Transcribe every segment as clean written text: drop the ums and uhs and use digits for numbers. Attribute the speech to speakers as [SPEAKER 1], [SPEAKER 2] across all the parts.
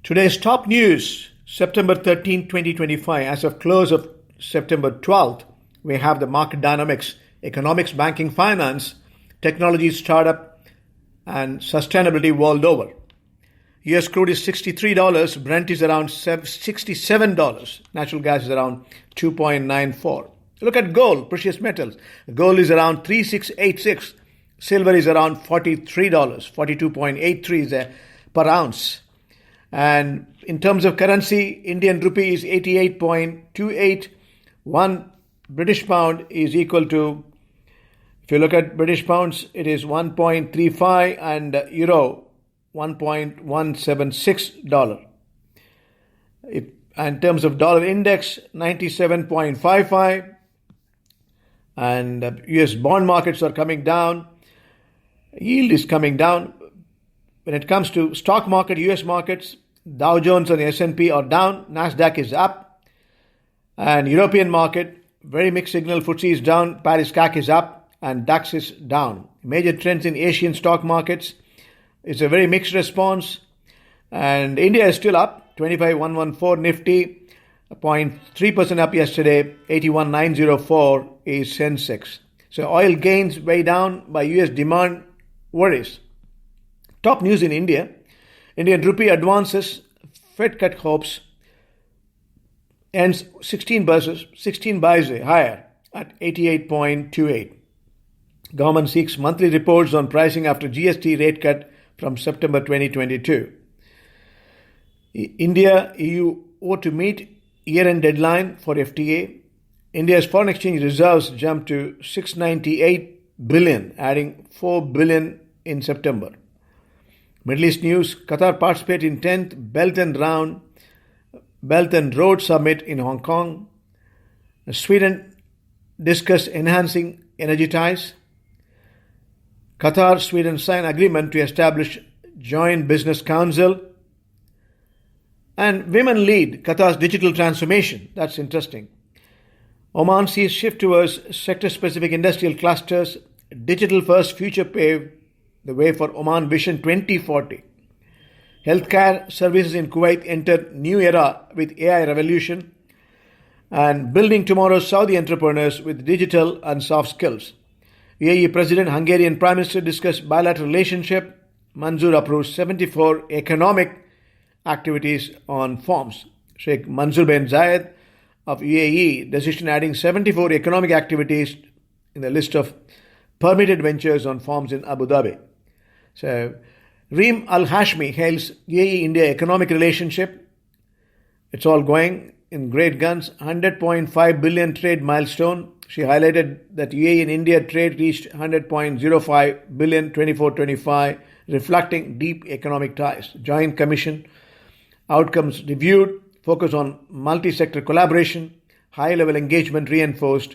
[SPEAKER 1] Today's top news, September 13, 2025. As of close of September 12th, we have the market dynamics, economics, banking, finance, technology, startup, and sustainability world over. US crude is $63, Brent is around $67, natural gas is around 2.94. Look at gold, precious metals. Gold is around 3686, silver is around $43, 42.83 is per ounce. And in terms of currency, Indian rupee is 88.28. 1 British pound is equal to, if you look at British pounds, it is 1.35 and euro $1.176. In terms of dollar index, 97.55. And US bond markets are coming down. Yield is coming down. When it comes to stock market, US markets, Dow Jones and the S&P are down, Nasdaq is up, and European market, very mixed signal, FTSE is down, Paris CAC is up, and DAX is down. Major trends in Asian stock markets, it's a very mixed response, and India is still up, 25,114 Nifty, 0.3% up yesterday, 81,904 is Sensex. So oil gains way down by US demand worries. Top news in India. Indian rupee advances, Fed cut hopes, ends 16 buys higher at 88.28. Government seeks monthly reports on pricing after GST rate cut from September 2022. India, EU ought to meet year-end deadline for FTA. India's foreign exchange reserves jumped to 698 billion, adding 4 billion in September. Middle East news, Qatar participates in 10th Belt and Road Summit in Hong Kong. Sweden discuss enhancing energy ties. Qatar, Sweden sign agreement to establish joint business council. And women lead Qatar's digital transformation. That's interesting. Oman sees shift towards sector-specific industrial clusters. Digital-first future pave the way for Oman Vision 2040. Healthcare services in Kuwait enter new era with AI revolution, and building tomorrow's Saudi entrepreneurs with digital and soft skills. UAE President, Hungarian Prime Minister discuss bilateral relationship. Manzoor approves 74 economic activities on forms. Sheikh Mansour bin Zayed of UAE decision adding 74 economic activities in the list of permitted ventures on forms in Abu Dhabi. So, Reem Al-Hashmi hails UAE-India economic relationship. It's all going in great guns. 100.5 billion trade milestone. She highlighted that UAE and India trade reached 100.05 billion 24-25, reflecting deep economic ties. Joint Commission outcomes reviewed, focus on multi-sector collaboration, high-level engagement reinforced,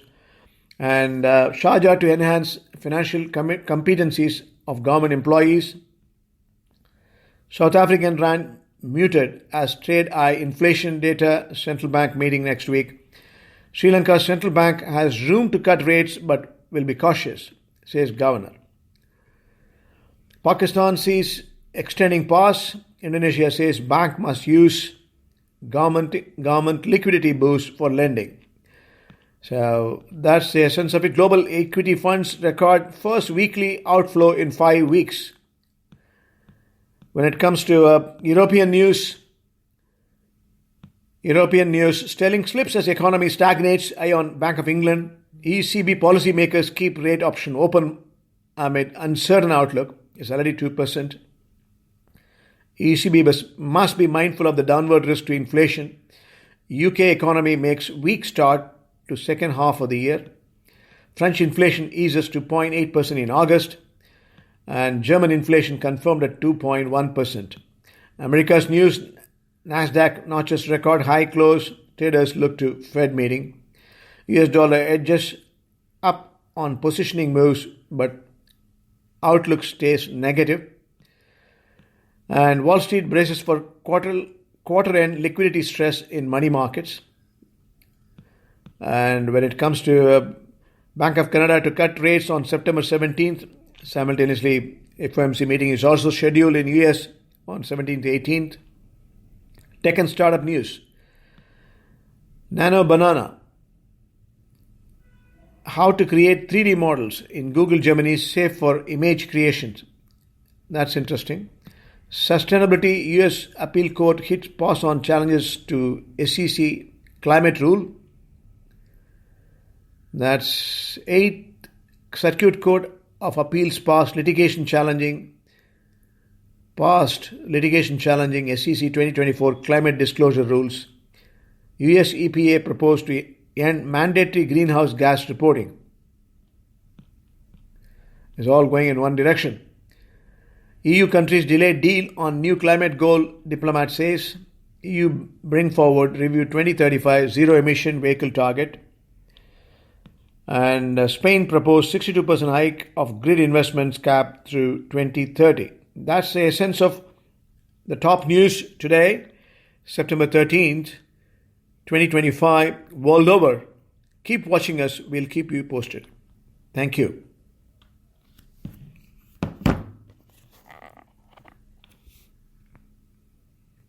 [SPEAKER 1] and Sharjah to enhance financial competencies of government employees. South African rand muted as trade eye inflation data, central bank meeting next week. Sri Lanka's central bank has room to cut rates but will be cautious, says governor. Pakistan sees extending pause. Indonesia says bank must use government liquidity boost for lending. So that's the essence of it. Global equity funds record first weekly outflow in 5 weeks. When it comes to European news, sterling slips as economy stagnates. Eye on Bank of England. ECB policymakers keep rate option open amid uncertain outlook. It's already 2%. ECB must be mindful of the downward risk to inflation. UK economy makes weak start to second half of the year. French inflation eases to 0.8% in August, and German inflation confirmed at 2.1%. America's news, Nasdaq notches record high close. Traders look to Fed meeting. US dollar edges up on positioning moves, but outlook stays negative. And Wall Street braces for quarter-end liquidity stress in money markets. And when it comes to Bank of Canada to cut rates on September 17th, simultaneously FOMC meeting is also scheduled in US on 17th to 18th. Tech and startup news. Nano Banana. How to create 3D models in Google Gemini safe for image creations. That's interesting. Sustainability. US appeal court hits pause on challenges to SEC climate rule. That's 8th Circuit Court of Appeals passed litigation challenging SEC 2024 climate disclosure rules. US EPA proposed to end mandatory greenhouse gas reporting. It's all going in one direction. EU countries delay deal on new climate goal, diplomat says. EU bring forward review 2035 zero emission vehicle target. And Spain proposed 62% hike of grid investments cap through 2030. That's the essence of the top news today, September 13th, 2025, world over. Keep watching us. We'll keep you posted. Thank you.